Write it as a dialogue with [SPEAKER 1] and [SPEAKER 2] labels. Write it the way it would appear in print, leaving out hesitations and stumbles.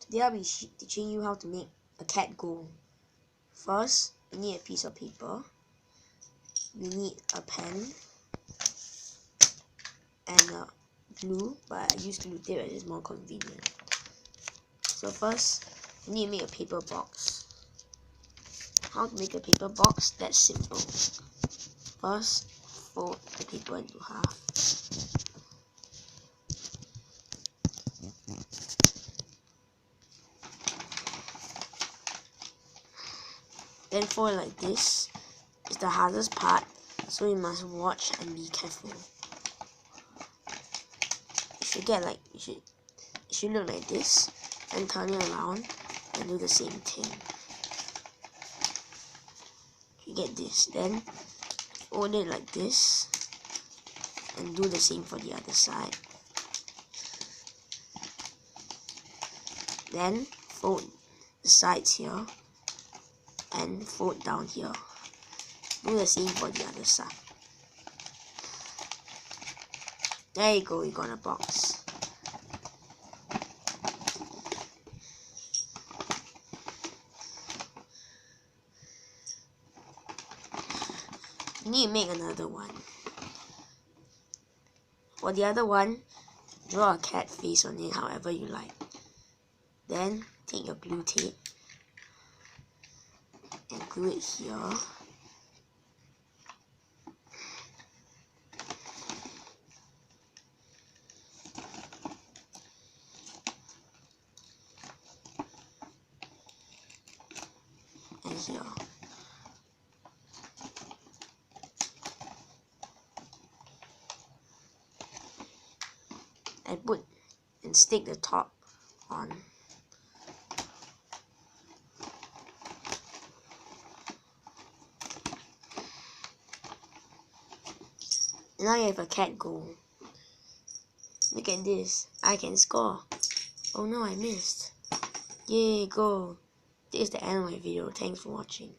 [SPEAKER 1] Today I'll be teaching you how to make a cat go. First, you need a piece of paper, you need a pen, and glue, but I use glue tape as it's more convenient. So first, you need to make a paper box. How to make a paper box? That's simple. First, fold the paper into half. Then fold it like this. It's the hardest part, so you must watch and be careful. It should look like this, and turn it around and do the same thing. You get this, then fold it like this and do the same for the other side. Then fold the sides here and fold down here. Do the same for the other side. There you go, you got a box. You need to make another one. For the other one, draw a cat face on it however you like. Then take your glue tape and glue it here. And here. And stick the top on. Now you have a cat goal. Look at this. I can score. Oh no, I missed. Yay, go. This is the end of my video. Thanks for watching.